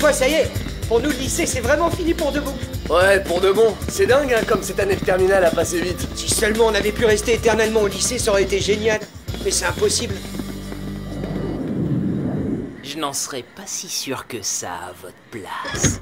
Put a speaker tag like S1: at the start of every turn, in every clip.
S1: fois, ça y est. Pour nous, le lycée, c'est vraiment fini pour de bon.
S2: Ouais, pour de bon. C'est dingue, hein, comme cette année de terminale a passé vite.
S1: Si seulement on avait pu rester éternellement au lycée, ça aurait été génial. Mais c'est impossible.
S3: Je n'en serais pas si sûr que ça à votre place.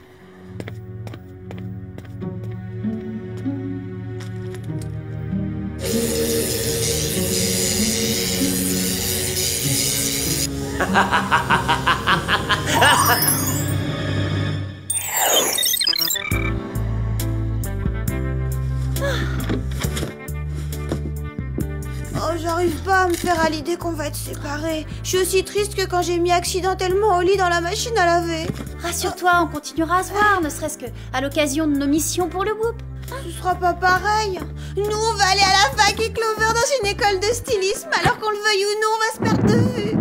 S4: Oh, j'arrive pas à me faire à l'idée qu'on va être séparés. Je suis aussi triste que quand j'ai mis accidentellement au lit dans la machine à laver.
S5: Rassure-toi, on continuera à se voir, ne serait-ce que à l'occasion de nos missions pour le Whoop.
S4: Ce sera pas pareil. Nous, on va aller à la fac et Clover dans une école de stylisme, alors qu'on le veuille ou non, on va se perdre de vue.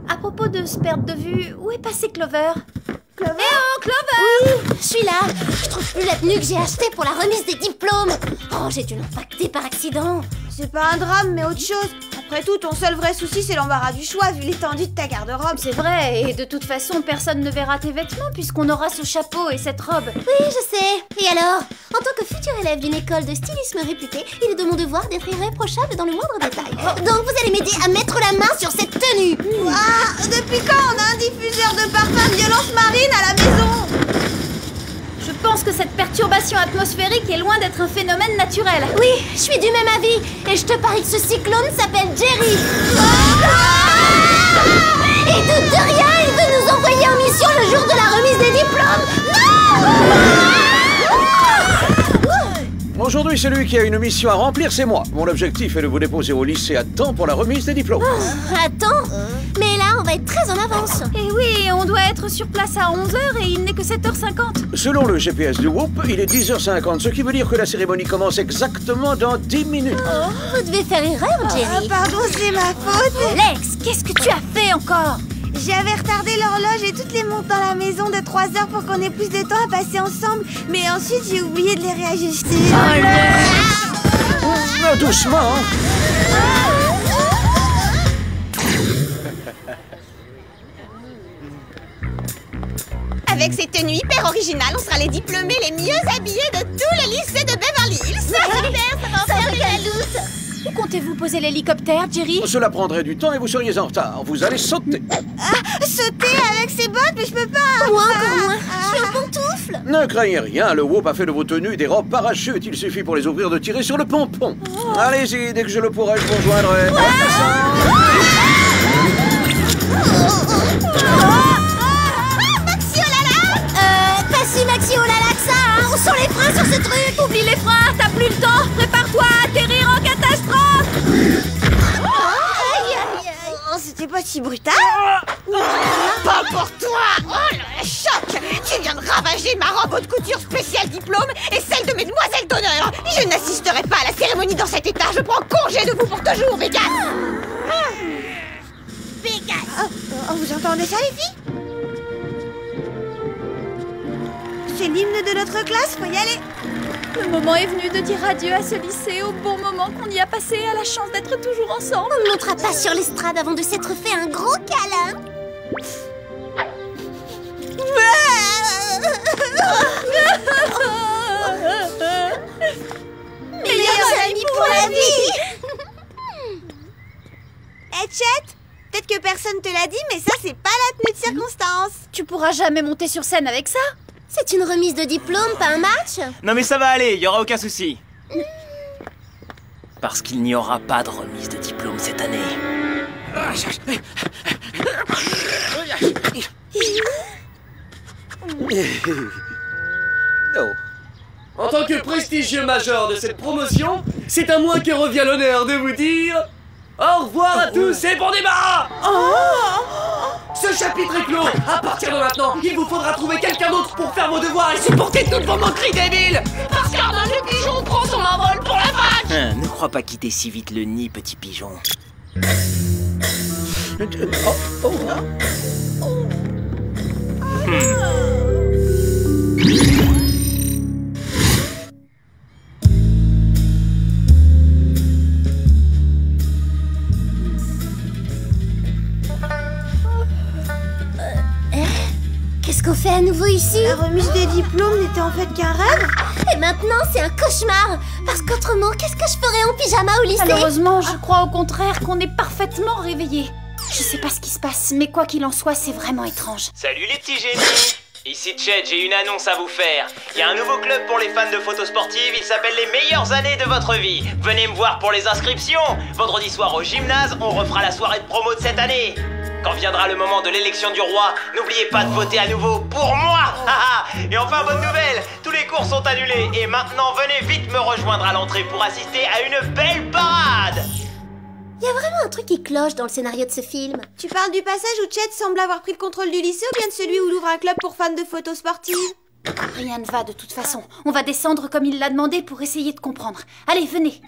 S5: À propos de se perdre de vue, où est passé Clover?
S4: Clover?
S5: Eh oh, Clover!
S6: Oui, je suis là. Je trouve plus la tenue que j'ai achetée pour la remise des diplômes. Oh, j'ai dû l'impacter par accident.
S4: C'est pas un drame, mais autre chose. Après tout, ton seul vrai souci, c'est l'embarras du choix, vu l'étendue de ta garde-robe.
S5: C'est vrai, et de toute façon, personne ne verra tes vêtements puisqu'on aura ce chapeau et cette robe.
S6: Oui, je sais. Et alors, en tant que futur élève d'une école de stylisme réputée, il est de mon devoir d'être irréprochable dans le moindre détail. Donc vous allez m'aider à mettre la main sur cette tenue.
S4: Ah, depuis quand on a un diffuseur de parfum de violence marine à la maison?
S5: Je pense que cette perturbation atmosphérique est loin d'être un phénomène naturel.
S6: Oui, je suis du même avis. Et je te parie que ce cyclone s'appelle Jerry. Et doute de rien, il veut nous envoyer en mission le jour de la remise des diplômes.
S7: Aujourd'hui, celui qui a une mission à remplir, c'est moi. Mon objectif est de vous déposer au lycée à temps pour la remise des diplômes.
S6: Attends, mais là, on va être très en avance.
S5: Et oui, on doit être sur place à 11h et il n'est que 7h50.
S7: Selon le GPS du Whoop, il est 10h50, ce qui veut dire que la cérémonie commence exactement dans 10 minutes.
S6: Oh, vous devez faire erreur, Jerry.
S4: Pardon, c'est ma faute.
S5: Lex, qu'est-ce que tu as fait encore?
S4: J'avais retardé l'horloge et toutes les montres dans la maison de 3 heures pour qu'on ait plus de temps à passer ensemble. Mais ensuite, j'ai oublié de les réajuster.
S7: Doucement, hein.
S4: Avec ces tenues hyper originales, on sera les diplômés les mieux habillés de tout le lycée de Beverly Hills.
S6: Super, ça va en faire la doute.
S5: Où comptez-vous poser l'hélicoptère, Jerry?
S7: Cela prendrait du temps et vous seriez en retard. Vous allez sauter.
S4: Sauter avec ses bottes, mais je peux pas.
S6: Moi encore moins. Je suis en pantoufle.
S7: Ne craignez rien, le Whoop a fait de vos tenues des robes parachutes. Il suffit pour les ouvrir de tirer sur le pompon. Allez-y, dès que je le pourrai, je vous rejoindrai.
S6: Pas si maxi oh là là que ça, hein. Où sont les freins sur ce truc?
S5: Oublie les freins, t'as plus le temps. Prépare-toi à atterrir en catastrophe.
S6: Aïe, aïe, aïe.
S4: Oh, c'était pas si brutal.
S8: Pas pour toi! Oh le choc! Tu viens de ravager ma robe haute couture spéciale diplôme et celle de mes demoiselles d'honneur! Je n'assisterai pas à la cérémonie dans cet état! Je prends congé de vous pour toujours, Vegas!
S6: Vegas.
S4: Vous entendez ça, les filles? C'est l'hymne de notre classe, faut y aller.
S5: Le moment est venu de dire adieu à ce lycée au bon moment qu'on y a passé, à la chance d'être toujours ensemble.
S6: On ne montera pas sur l'estrade avant de s'être fait un gros câlin. Meilleurs amis pour la vie.
S4: Hey, Chet, peut-être que personne te l'a dit, mais ça, c'est pas la tenue de circonstance.
S5: Tu pourras jamais monter sur scène avec ça?
S6: C'est une remise de diplôme, pas un match.
S3: Non mais ça va aller, y aura aucun souci. Parce qu'il n'y aura pas de remise de diplôme cette année.
S2: En tant que prestigieux major de cette promotion, c'est à moi que revient l'honneur de vous dire... Au revoir à tous et bon débat! Ce chapitre est clos! À partir de maintenant, il vous faudra trouver quelqu'un d'autre pour faire vos devoirs et supporter toutes vos moqueries débiles!
S8: Parce qu'Arnaud le pigeon prend son envol pour la fac!
S3: Ne crois pas quitter si vite le nid, petit pigeon.
S6: Qu'est-ce qu'on fait à à nouveau ici?
S4: La remise des diplômes n'était en fait qu'un rêve.
S6: Et maintenant, c'est un cauchemar. Parce qu'autrement, qu'est-ce que je ferais en pyjama au lycée?
S5: Malheureusement, je crois au contraire qu'on est parfaitement réveillés. Je sais pas ce qui se passe, mais quoi qu'il en soit, c'est vraiment étrange.
S9: Salut les petits génies! Ici Chet, j'ai une annonce à vous faire. Il y a un nouveau club pour les fans de photos sportives, il s'appelle les meilleures années de votre vie. Venez me voir pour les inscriptions. Vendredi soir au gymnase, on refera la soirée de promo de cette année. Quand viendra le moment de l'élection du roi, n'oubliez pas de voter à nouveau pour moi. Et enfin, bonne nouvelle, tous les cours sont annulés. Et maintenant, venez vite me rejoindre à l'entrée pour assister à une belle parade.
S6: Il y a vraiment un truc qui cloche dans le scénario de ce film.
S4: Tu parles du passage où Chet semble avoir pris le contrôle du lycée ou bien de celui où il ouvre un club pour fans de photos sportives?
S5: Rien ne va de toute façon. On va descendre comme il l'a demandé pour essayer de comprendre. Allez, venez.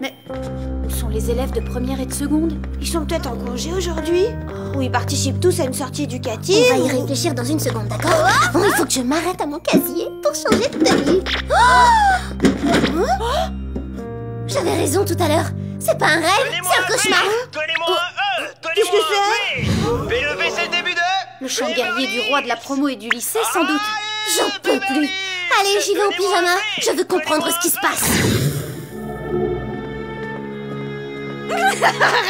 S5: Mais où sont les élèves de première et de seconde?
S4: Ils sont peut-être en congé aujourd'hui? Ou ils participent tous à une sortie éducative?
S6: On va y réfléchir dans une seconde, d'accord? Bon, il faut que je m'arrête à mon casier pour changer de tenue. J'avais raison tout à l'heure. C'est pas un rêve, c'est un cauchemar.
S9: Donnez-moi un E.
S4: Qu'est-ce que c'est?
S9: B, c'est le début de...
S5: Le chant guerrier du roi de la promo et du lycée, sans doute.
S6: J'en peux plus. Allez, j'y vais au pyjama. Je veux comprendre ce qui se passe.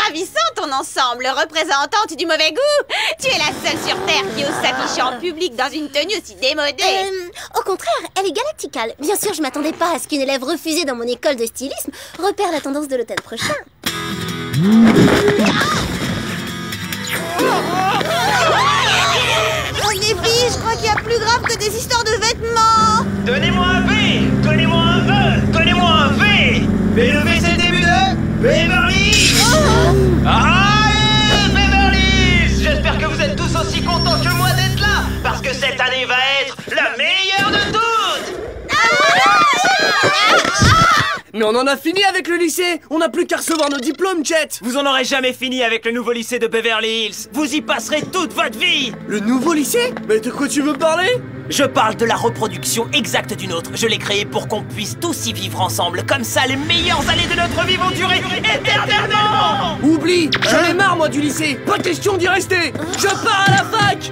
S8: Ravissant ton ensemble, représentante du mauvais goût. Tu es la seule sur Terre qui ose s'afficher en public dans une tenue aussi démodée.
S6: Au contraire, elle est galacticale. Bien sûr, je m'attendais pas à ce qu'une élève refusée dans mon école de stylisme repère la tendance de l'automne prochain.
S4: Oh les filles, je crois qu'il y a plus grave que des histoires de vêtements.
S9: Donnez-moi un B. Donnez-moi un E. Donnez-moi un V. B, c'est le début de... Beverly. Beverly. J'espère que vous êtes tous aussi contents que moi d'être là, parce que cette année va être la meilleure de toutes.
S2: Mais on en a fini avec le lycée. On n'a plus qu'à recevoir nos diplômes, Chet.
S9: Vous en aurez jamais fini avec le nouveau lycée de Beverly Hills. Vous y passerez toute votre vie.
S2: Le nouveau lycée? Mais de quoi tu veux parler?
S9: Je parle de la reproduction exacte d'une autre. Je l'ai créée pour qu'on puisse tous y vivre ensemble. Comme ça, les meilleures années de notre vie vont durer éternellement.
S2: Oublie, j'en ai marre moi du lycée. Pas question d'y rester. Je pars à la fac.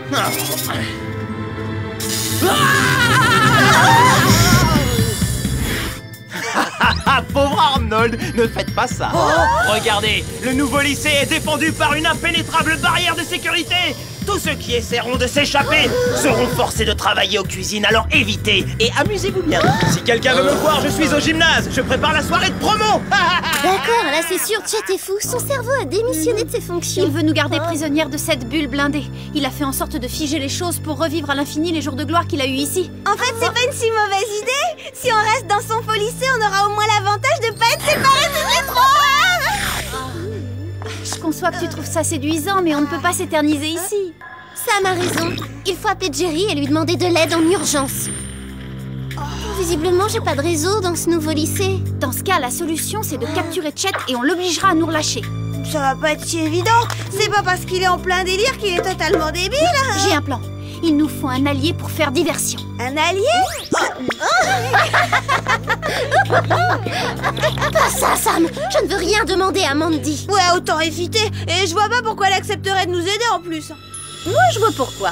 S9: Pauvre Arnold, ne faites pas ça. Regardez, le nouveau lycée est défendu par une impénétrable barrière de sécurité. Tous ceux qui essaieront de s'échapper seront forcés de travailler aux cuisines, alors évitez et amusez-vous bien. Si quelqu'un veut me voir, je suis au gymnase. Je prépare la soirée de promo.
S6: D'accord, là c'est sûr, Chet est fou. Son cerveau a démissionné de ses fonctions.
S5: Il veut nous garder prisonnières de cette bulle blindée. Il a fait en sorte de figer les choses pour revivre à l'infini les jours de gloire qu'il a eu ici.
S4: En fait, c'est pas une si mauvaise idée. Si on reste dans son faux lycée, on aura au moins l'avantage de pas être séparés toutes les trois.
S5: Je conçois que tu trouves ça séduisant, mais on ne peut pas s'éterniser ici.
S6: Sam a raison. Il faut appeler Jerry et lui demander de l'aide en urgence. Visiblement, j'ai pas de réseau dans ce nouveau lycée.
S5: Dans ce cas, la solution, c'est de capturer Chet et on l'obligera à nous relâcher.
S4: Ça va pas être si évident. C'est pas parce qu'il est en plein délire qu'il est totalement débile.
S5: J'ai un plan. Il nous faut un allié pour faire diversion.
S4: Un allié?
S6: Pas ça, Sam. Je ne veux rien demander à Mandy.
S4: Ouais, autant éviter. Et je vois pas pourquoi elle accepterait de nous aider en plus.
S5: Moi, je vois pourquoi.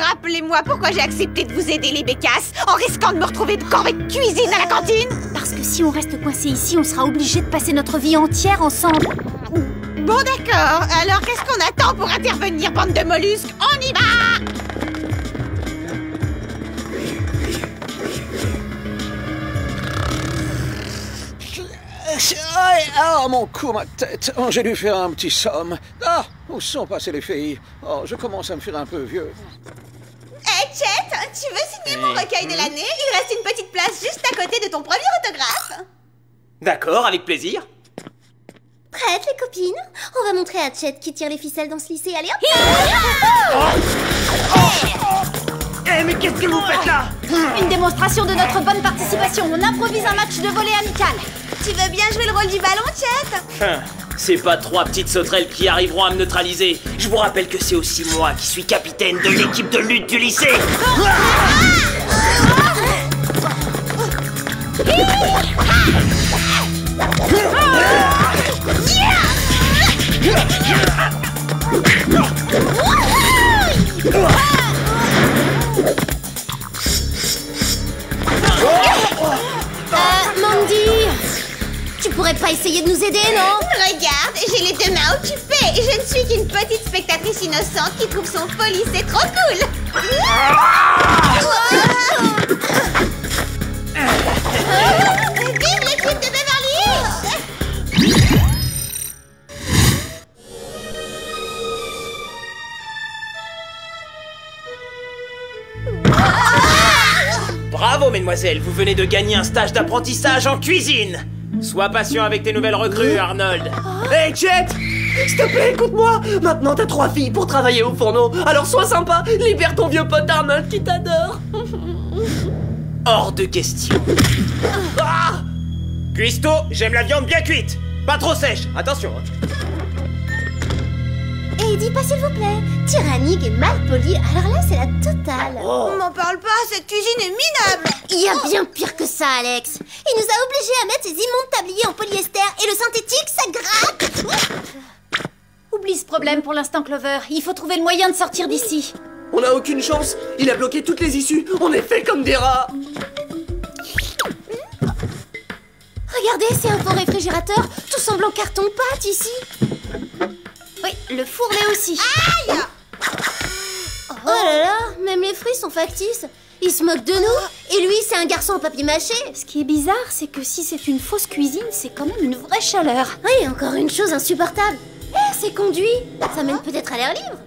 S8: Rappelez-moi pourquoi j'ai accepté de vous aider les bécasses en risquant de me retrouver de corvée de cuisine à la cantine.
S5: Parce que si on reste coincé ici, on sera obligé de passer notre vie entière ensemble.
S8: Bon d'accord, alors qu'est-ce qu'on attend pour intervenir, bande de mollusques? On y va!
S7: Ah, mon cou, ma tête. Oh, j'ai dû faire un petit somme. Ah, où sont passées les filles? Oh, je commence à me faire un peu vieux.
S8: Hey, Chet, tu veux signer mon recueil de l'année? Il reste une petite place juste à côté de ton premier autographe.
S9: D'accord, avec plaisir.
S6: Prête, les copines? On va montrer à Chet qui tire les ficelles dans ce lycée. Allez, hop!
S9: Eh, mais qu'est-ce que vous faites là?
S5: Une démonstration de notre bonne participation. On improvise un match de volley amical.
S4: Tu veux bien jouer le rôle du ballon, Chet?
S9: C'est pas trois petites sauterelles qui arriveront à me neutraliser. Je vous rappelle que c'est aussi moi qui suis capitaine de l'équipe de lutte du lycée.
S6: Mandy, tu pourrais pas essayer de nous aider, non?
S8: Regarde, j'ai les deux mains occupées. Je ne suis qu'une petite spectatrice innocente qui trouve son folie, c'est trop cool. Vive l'équipe de Beverly Hills!
S9: Bravo, mesdemoiselles, vous venez de gagner un stage d'apprentissage en cuisine. Sois patient avec tes nouvelles recrues, Arnold.
S2: Hey, Chet! S'il te plaît, écoute-moi! Maintenant, t'as 3 filles pour travailler au fourneau. Alors sois sympa, libère ton vieux pote Arnold qui t'adore.
S9: Hors de question.
S2: Ah!
S9: Cuistot, j'aime la viande bien cuite. Pas trop sèche, attention.
S6: Et dis pas s'il vous plaît. Tyrannique et mal poli, alors là c'est la totale.
S4: On m'en parle pas, cette cuisine est minable.
S6: Il y a bien pire que ça, Alex. Il nous a obligés à mettre ces immondes tabliers en polyester et le synthétique, ça gratte.
S5: Oublie ce problème pour l'instant, Clover. Il faut trouver le moyen de sortir d'ici.
S2: On n'a aucune chance. Il a bloqué toutes les issues. On est fait comme des rats.
S6: Regardez, c'est un faux réfrigérateur. Tout semble en carton-pâte ici.
S5: Oui, le four l'est aussi.
S6: Aïe! Oh là là, même les fruits sont factices. Il se moque de nous. Et lui, c'est un garçon en papier-mâché.
S5: Ce qui est bizarre, c'est que si c'est une fausse cuisine, c'est quand même une vraie chaleur.
S6: Oui, encore une chose insupportable. Eh, c'est conduit. Ça mène peut-être à l'air libre.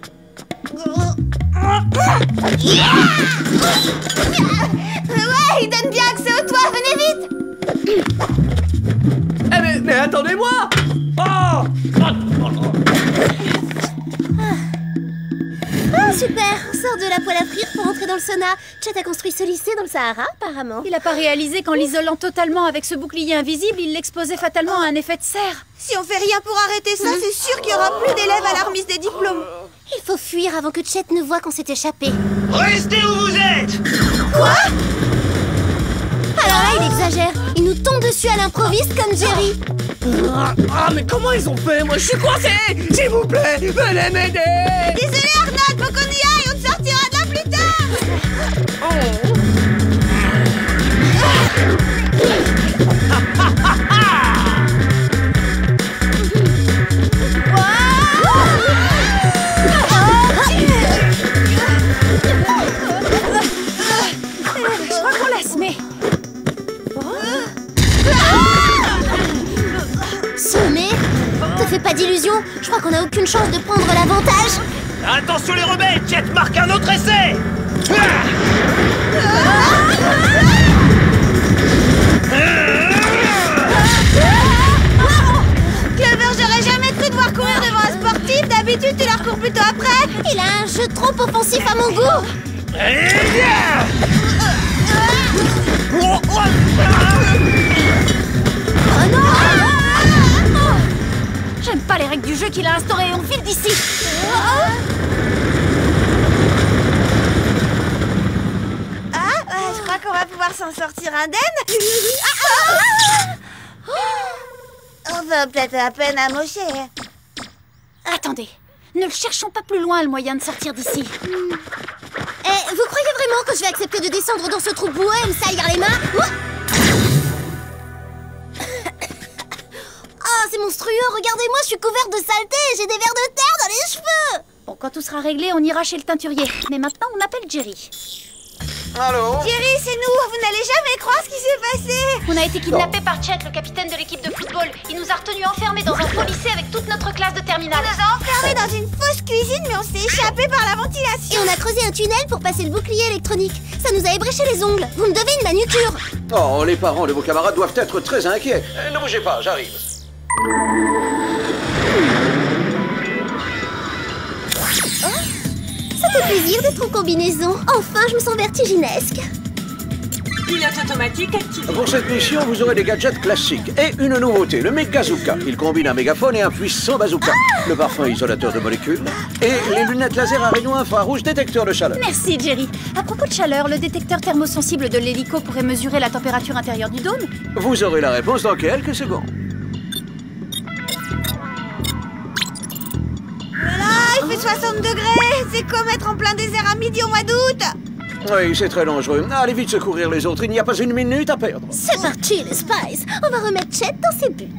S4: Ouais, il donne bien accès au toit, venez vite.
S2: Eh mais attendez-moi! Oh!
S6: Ah, super. Sors de la poêle à frire pour entrer dans le sauna. Chet a construit ce lycée dans le Sahara, apparemment.
S5: Il a pas réalisé qu'en l'isolant totalement avec ce bouclier invisible, il l'exposait fatalement à un effet de serre.
S4: Si on fait rien pour arrêter ça, c'est sûr qu'il y aura plus d'élèves à la remise des diplômes.
S6: Il faut fuir avant que Chet ne voie qu'on s'est échappé.
S9: Restez où vous êtes!
S6: Quoi? Alors là, il exagère. Il nous tombe dessus à l'improviste comme Jerry.
S2: Ah, mais comment ils ont fait? Moi, je suis coincé! S'il vous plaît, venez m'aider!
S4: Désolé Arnold, faut qu'on y aille, on te sortira de là plus tard.
S5: Je crois qu'on laisse, mais...
S6: Sommé? Te fais pas d'illusions. Je crois qu'on a aucune chance de prendre l'avantage.
S9: Attention les rebelles, Jet marque un autre essai!
S4: Clover, j'aurais jamais cru devoir courir devant un sportif. D'habitude, tu la recours plutôt après.
S6: Il a un jeu trop offensif à mon goût. Oh non!
S5: J'aime pas les règles du jeu qu'il a instaurées. On file d'ici.
S4: Je crois qu'on va pouvoir s'en sortir indemne. On va peut-être à peine amocher.
S5: Attendez. Ne le cherchons pas plus loin, le moyen de sortir d'ici.
S6: Eh, vous croyez vraiment que je vais accepter de descendre dans ce trou boueux et me salir les mains? Oh, c'est monstrueux. Regardez-moi, je suis couverte de saleté et j'ai des vers de terre dans les cheveux.
S5: Bon, quand tout sera réglé, on ira chez le teinturier. Mais maintenant, on appelle Jerry.
S7: Allô?
S4: Jerry, c'est nous. Vous n'allez jamais croire ce qui s'est passé.
S5: On a été kidnappés par Chet, le capitaine de l'équipe de football. Il nous a retenus enfermés dans un faux lycée avec toute notre classe de terminale.
S4: On nous a enfermés dans une fausse cuisine, mais on s'est échappé par la
S6: Et
S4: ventilation.
S6: on a creusé un tunnel pour passer le bouclier électronique. Ça nous a ébréché les ongles. Vous me devez une manucure.
S7: Oh, les parents de vos camarades doivent être très inquiets. Ne bougez pas, j'arrive.
S6: Ça fait plaisir d'être en combinaison. Enfin, je me sens vertiginesque.
S10: Pilote automatique activé.
S7: Pour cette mission, vous aurez des gadgets classiques et une nouveauté, le Megazooka. Il combine un mégaphone et un puissant bazooka. Le parfum isolateur de molécules et les lunettes laser à rayons infrarouges détecteurs de chaleur.
S5: Merci, Jerry. À propos de chaleur, le détecteur thermosensible de l'hélico pourrait mesurer la température intérieure du dôme?
S7: Vous aurez la réponse dans quelques secondes.
S4: Voilà, il fait fait 60 degrés. C'est comme être en plein désert à midi au mois d'août.
S7: Oui, c'est très dangereux. Allez vite secourir les autres, il n'y a pas une minute à perdre.
S6: C'est parti, les Spies. On va remettre Chet dans ses buts.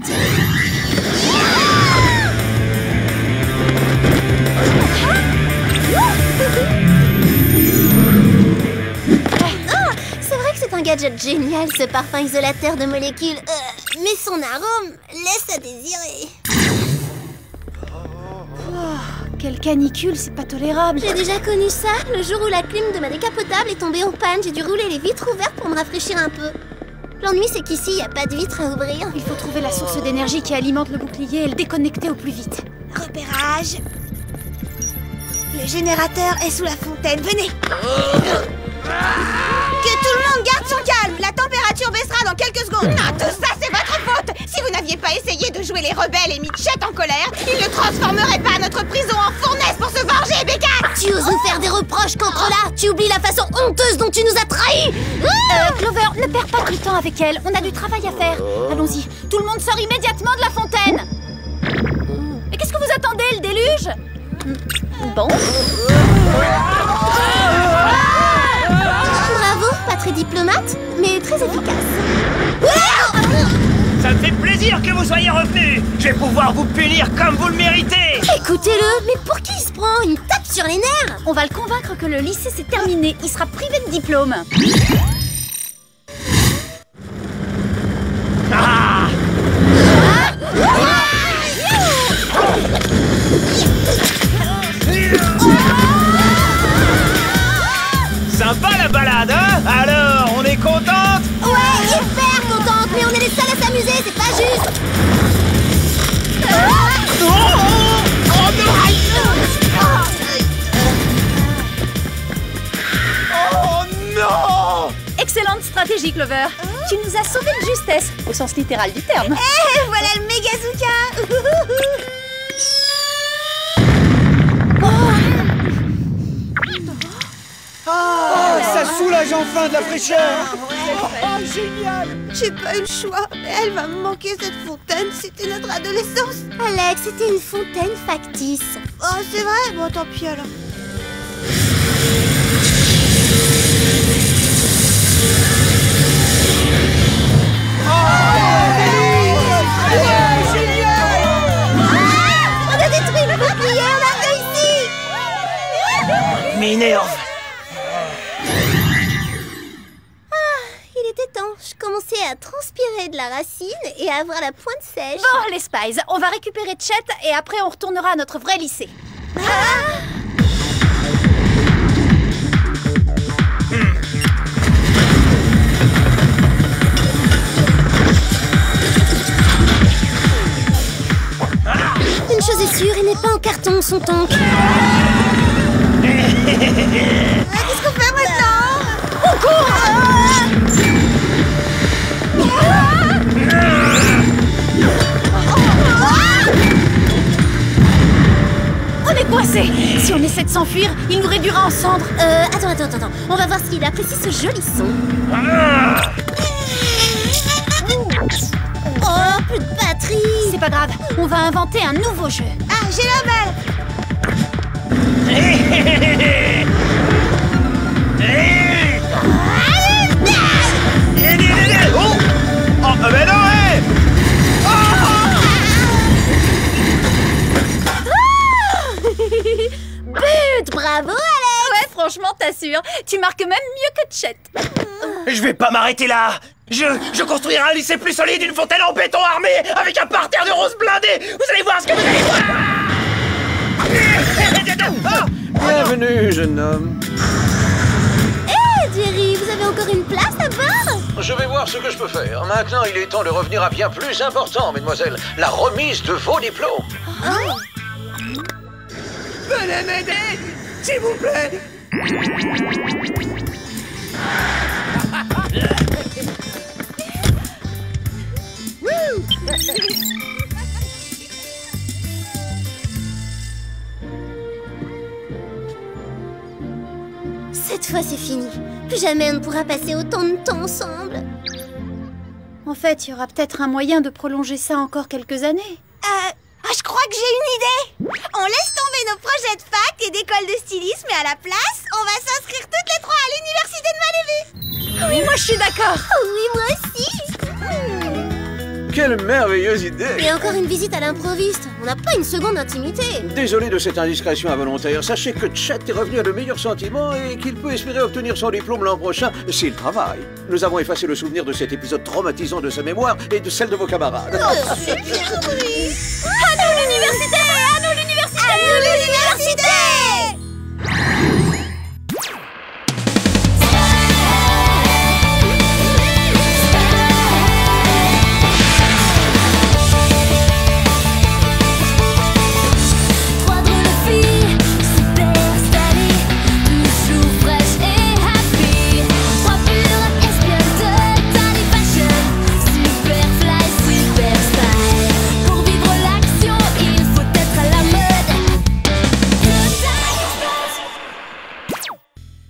S6: C'est vrai que c'est un gadget génial, ce parfum isolateur de molécules. Mais son arôme laisse à désirer.
S5: Quelle canicule, c'est pas tolérable.
S6: J'ai déjà connu ça. Le jour où la clim de ma décapotable est tombée en panne, j'ai dû rouler les vitres ouvertes pour me rafraîchir un peu. L'ennui, c'est qu'ici, il n'y a pas de vitres à ouvrir.
S5: Il faut trouver la source d'énergie qui alimente le bouclier et le déconnecter au plus vite.
S4: Repérage. Le générateur est sous la fontaine. Venez. Que tout le monde garde son calme. La température baissera dans quelques secondes.
S8: Non, tout ça, c'est votre faute. Si vous n'aviez pas essayé de jouer les rebelles et mis Chet en colère, il ne transformerait pas notre prison en fournaise pour se venger, Bécasse.
S6: Tu oses nous faire des reproches, Cancrela. Tu oublies la façon honteuse dont tu nous as trahis.
S5: Clover, ne perds pas du temps avec elle. On a du travail à faire. Allons-y. Tout le monde sort immédiatement de la fontaine. Mais qu'est-ce que vous attendez, le déluge? Bon.
S6: Bravo, pas très diplomate, mais très efficace.
S9: Ça me fait plaisir que vous soyez revenus. Je vais pouvoir vous punir comme vous le méritez.
S6: Écoutez-le, mais pour qui il se prend? Une tape sur les nerfs.
S5: On va le convaincre que le lycée c'est terminé. Il sera privé de diplôme.
S9: Ah! Sympa la balade, hein? Alors, on est contente?
S6: Ouais, hyper contente, mais on est les seuls à s'amuser, c'est pas juste.
S9: Oh non!
S5: Excellente stratégie, Clover. Tu nous as sauvé de justesse, au sens littéral du terme.
S4: Voilà le Megazooka.
S1: Ça soulage enfin de la fraîcheur.
S4: Oh, génial. J'ai pas eu le choix. Elle va me manquer, cette fontaine. C'était notre adolescence.
S6: Alex, c'était une fontaine factice.
S4: Oh, c'est vrai? Bon, tant pis alors.
S6: On a détruit le bouclier, on a réussi.
S9: M'énerve.
S6: Il était temps, je commençais à transpirer de la racine et à avoir la pointe sèche.
S5: Bon, les Spies, on va récupérer Chet et après on retournera à notre vrai lycée.
S6: Une chose est sûre, il n'est pas en carton, son tank.
S4: Qu'est-ce qu'on fait maintenant?
S5: On court! On est coincés. Si on essaie de s'enfuir, il nous réduira en cendres.
S6: Attends. On va voir s'il apprécie ce joli son. Oh, plus de batterie.
S5: C'est pas grave, on va inventer un nouveau jeu.
S4: Ah, j'ai la balle.
S9: Oh, mais non, hé!
S5: But!
S6: Bravo, Alex.
S5: Ouais, franchement, t'assures. Tu marques même mieux que Chet.
S9: Je vais pas m'arrêter là. Je construirai un lycée plus solide, une fontaine en béton armé, avec un parterre de roses blindées. Vous allez voir ce que vous allez voir.
S7: Bienvenue, jeune homme.
S6: Jerry, vous avez encore une place à bord?
S7: Je vais voir ce que je peux faire. Maintenant, il est temps de revenir à bien plus important, mesdemoiselles. La remise de vos diplômes.
S2: Venez m'aider, s'il vous plaît.
S6: Cette fois, c'est fini. Plus jamais on ne pourra passer autant de temps ensemble.
S5: En fait, il y aura peut-être un moyen de prolonger ça encore quelques années.
S4: Je crois j'ai une idée. On laisse tomber nos projets de fac et d'école de stylisme et à la place, on va s'inscrire toutes les 3 à l'université de Malibu.
S5: Oui, moi je suis d'accord.
S6: Oh oui, moi aussi.
S7: Quelle merveilleuse idée!
S6: Et encore une visite à l'improviste. On n'a pas une seconde d'intimité.
S7: Désolé de cette indiscrétion involontaire. Sachez que Chet est revenu à de meilleurs sentiments et qu'il peut espérer obtenir son diplôme l'an prochain s'il travaille. Nous avons effacé le souvenir de cet épisode traumatisant de sa mémoire et de celle de vos camarades.
S6: Oh, super, oui.
S5: À nous l'université!